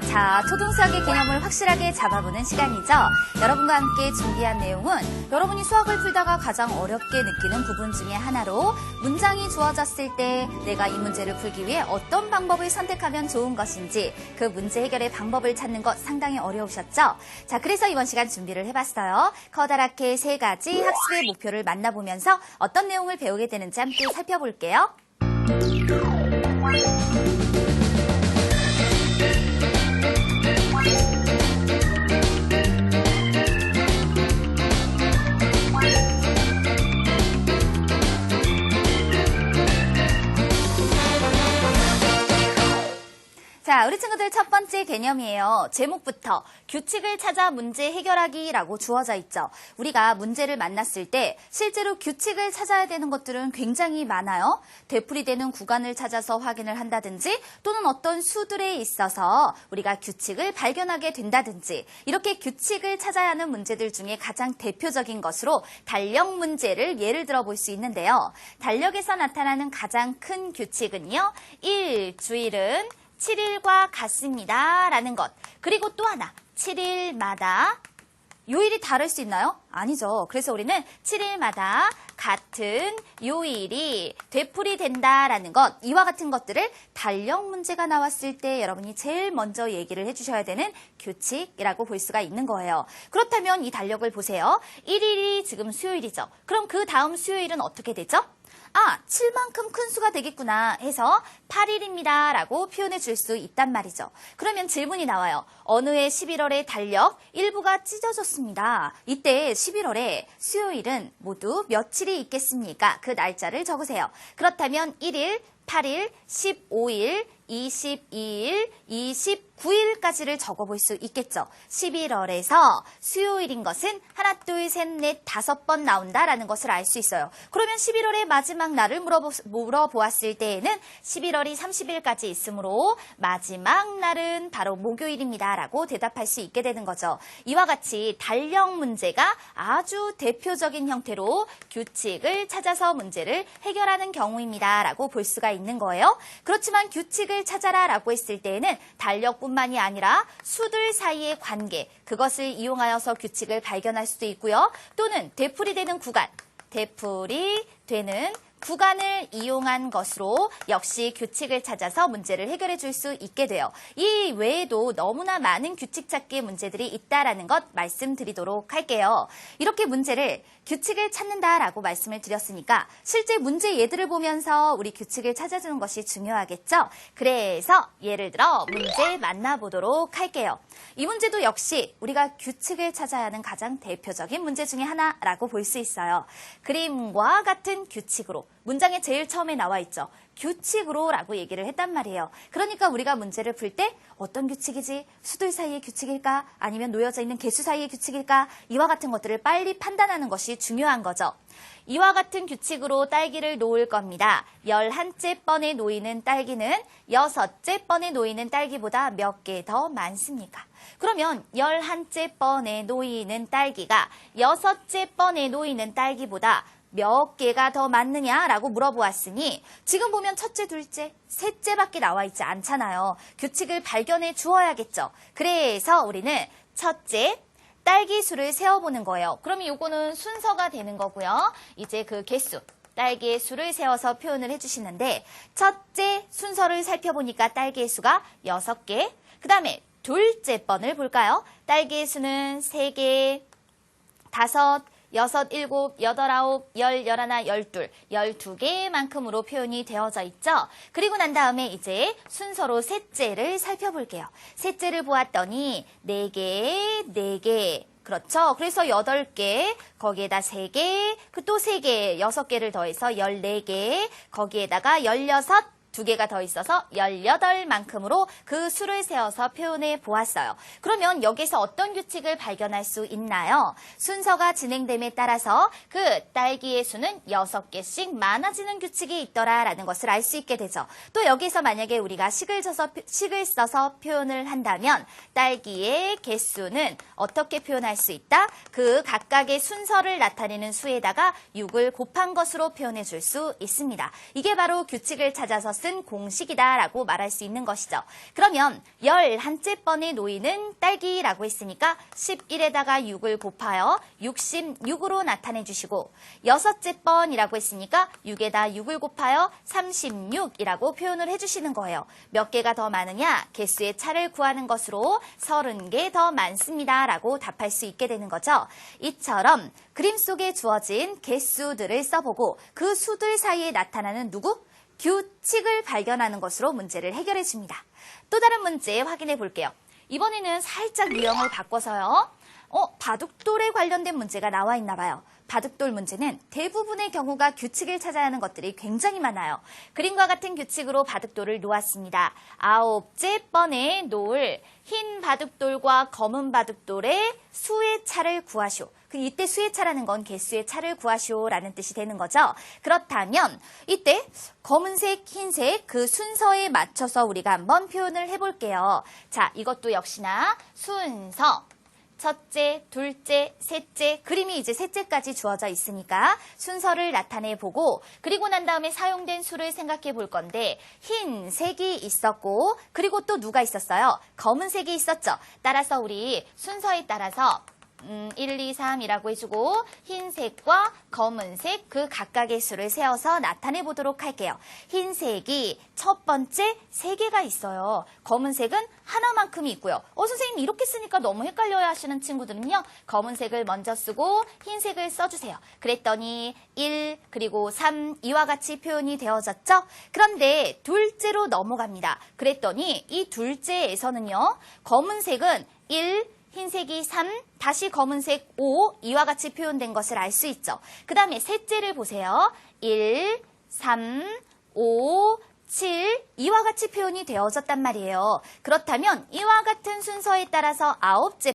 자, 초등수학의 개념을 확실하게 잡아보는 시간이죠. 여러분과 함께 준비한 내용은 여러분이 수학을 풀다가 가장 어렵게 느끼는 부분 중에 하나로 문장이 주어졌을 때 내가 이 문제를 풀기 위해 어떤 방법을 선택하면 좋은 것인지 그 문제 해결의 방법을 찾는 것 상당히 어려우셨죠? 자, 그래서 이번 시간 준비를 해봤어요. 커다랗게 세 가지 학습의 목표를 만나보면서 어떤 내용을 배우게 되는지 함께 살펴볼게요. 자, 우리 친구들 첫 번째 개념이에요. 제목부터 규칙을 찾아 문제 해결하기라고 주어져 있죠. 우리가 문제를 만났을 때 실제로 규칙을 찾아야 되는 것들은 굉장히 많아요. 되풀이되는 구간을 찾아서 확인을 한다든지 또는 어떤 수들에 있어서 우리가 규칙을 발견하게 된다든지 이렇게 규칙을 찾아야 하는 문제들 중에 가장 대표적인 것으로 달력 문제를 예를 들어 볼 수 있는데요. 달력에서 나타나는 가장 큰 규칙은요. 일주일은 7일과 같습니다. 라는 것. 그리고 또 하나, 7일마다 요일이 다를 수 있나요? 아니죠. 그래서 우리는 7일마다 같은 요일이 되풀이된다라는 것, 이와 같은 것들을 달력 문제가 나왔을 때 여러분이 제일 먼저 얘기를 해주셔야 되는 규칙이라고 볼 수가 있는 거예요. 그렇다면 이 달력을 보세요. 1일이 지금 수요일이죠. 그럼 그 다음 수요일은 어떻게 되죠? 7만큼 큰 수가 되겠구나 해서 8일입니다 라고 표현해 줄 수 있단 말이죠. 그러면 질문이 나와요. 어느 해 11월에 달력 일부가 찢어졌습니다. 이때 11월에 수요일은 모두 며칠이 있겠습니까? 그 날짜를 적으세요. 그렇다면 1일, 8일, 15일, 22일, 29일까지를 적어볼 수 있겠죠. 11월에서 수요일인 것은 하나, 둘, 셋, 넷, 5번 나온다라는 것을 알 수 있어요. 그러면 11월의 마지막 날을 물어보았을 때에는 11월이 30일까지 있으므로 마지막 날은 바로 목요일입니다 라고 대답할 수 있게 되는 거죠. 이와 같이 달력 문제가 아주 대표적인 형태로 규칙을 찾아서 문제를 해결하는 경우입니다 라고 볼 수가 있는 거예요. 그렇지만 규칙을 찾아라 라고 했을 때에는 달력뿐만이 아니라 수들 사이의 관계, 그것을 이용하여서 규칙을 발견할 수도 있고요. 또는 되풀이되는 구간, 되풀이되는 구간을 이용한 것으로 역시 규칙을 찾아서 문제를 해결해 줄 수 있게 돼요. 이 외에도 너무나 많은 규칙 찾기 문제들이 있다라는 것 말씀드리도록 할게요. 이렇게 문제를 규칙을 찾는다라고 말씀을 드렸으니까 실제 문제 예들을 보면서 우리 규칙을 찾아주는 것이 중요하겠죠? 그래서 예를 들어 문제 만나보도록 할게요. 이 문제도 역시 우리가 규칙을 찾아야 하는 가장 대표적인 문제 중에 하나라고 볼 수 있어요. 그림과 같은 규칙으로 문장에 제일 처음에 나와 있죠. 규칙으로 라고 얘기를 했단 말이에요. 그러니까 우리가 문제를 풀 때 어떤 규칙이지? 수들 사이의 규칙일까? 아니면 놓여져 있는 개수 사이의 규칙일까? 이와 같은 것들을 빨리 판단하는 것이 중요한 거죠. 이와 같은 규칙으로 딸기를 놓을 겁니다. 11째 번에 놓이는 딸기는 6째 번에 놓이는 딸기보다 몇 개 더 많습니까? 그러면 11째 번에 놓이는 딸기가 6째 번에 놓이는 딸기보다 몇 개가 더 많느냐라고 물어보았으니 지금 보면 첫째, 둘째, 셋째밖에 나와 있지 않잖아요. 규칙을 발견해 주어야겠죠. 그래서 우리는 첫째, 딸기 수를 세어보는 거예요. 그러면 이거는 순서가 되는 거고요. 이제 그 개수, 딸기의 수를 세워서 표현을 해주시는데 첫째 순서를 살펴보니까 딸기의 수가 6개, 그 다음에 둘째 번을 볼까요? 딸기의 수는 3개, 5, 6, 7, 8, 9, 10, 11, 12개만큼으로 표현이 되어져 있죠. 그리고 난 다음에 이제 순서로 셋째를 살펴볼게요. 셋째를 보았더니 4개, 4개. 그렇죠. 그래서 8개, 거기에다 3개, 또 3개, 6개를 더해서 14개, 거기에다가 16, 2개가 더 있어서 18만큼으로 그 수를 세어서 표현해 보았어요. 그러면 여기서 어떤 규칙을 발견할 수 있나요? 순서가 진행됨에 따라서 그 딸기의 수는 6개씩 많아지는 규칙이 있더라라는 것을 알 수 있게 되죠. 또 여기서 만약에 우리가 식을 써서 표현을 한다면 딸기의 개수는 어떻게 표현할 수 있다? 그 각각의 순서를 나타내는 수에다가 6을 곱한 것으로 표현해 줄 수 있습니다. 이게 바로 규칙을 찾아서 것은 공식이다라고 말할 수 있는 것이죠. 그러면 11째 번에 놓이는 딸기라고 했으니까 11에다가 6을 곱하여 66으로 나타내 주시고 6째 번이라고 했으니까 6에다 6을 곱하여 36이라고 표현을 해주시는 거예요. 몇 개가 더 많으냐? 개수의 차를 구하는 것으로 30개 더 많습니다 라고 답할 수 있게 되는 거죠. 이처럼 그림 속에 주어진 개수들을 써보고 그 수들 사이에 나타나는 누구? 규칙을 발견하는 것으로 문제를 해결해 줍니다. 또 다른 문제 확인해 볼게요. 이번에는 살짝 유형을 바꿔서요. 바둑돌에 관련된 문제가 나와 있나 봐요. 바둑돌 문제는 대부분의 경우가 규칙을 찾아야 하는 것들이 굉장히 많아요. 그림과 같은 규칙으로 바둑돌을 놓았습니다. 9째 번에 놓을 흰 바둑돌과 검은 바둑돌의 수의 차를 구하시오. 이때 수의 차라는 건 개수의 차를 구하시오라는 뜻이 되는 거죠. 그렇다면 이때 검은색, 흰색 그 순서에 맞춰서 우리가 한번 표현을 해볼게요. 자, 이것도 역시나 순서. 첫째, 둘째, 셋째, 그림이 이제 셋째까지 주어져 있으니까 순서를 나타내 보고 그리고 난 다음에 사용된 수를 생각해 볼 건데 흰색이 있었고 그리고 또 누가 있었어요? 검은색이 있었죠. 따라서 우리 순서에 따라서 1, 2, 3이라고 해주고 흰색과 검은색 그 각각의 수를 세어서 나타내 보도록 할게요. 흰색이 첫 번째 3개가 있어요. 검은색은 하나만큼이 있고요. 선생님 이렇게 쓰니까 너무 헷갈려야 하시는 친구들은요. 검은색을 먼저 쓰고 흰색을 써주세요. 그랬더니 1 그리고 3 이와 같이 표현이 되어졌죠. 그런데 둘째로 넘어갑니다. 그랬더니 이 둘째에서는요. 검은색은 1 흰색이 3, 다시 검은색 5, 이와 같이 표현된 것을 알 수 있죠. 그 다음에 셋째를 보세요. 1, 3, 5, 7, 이와 같이 표현이 되어졌단 말이에요. 그렇다면 이와 같은 순서에 따라서 9째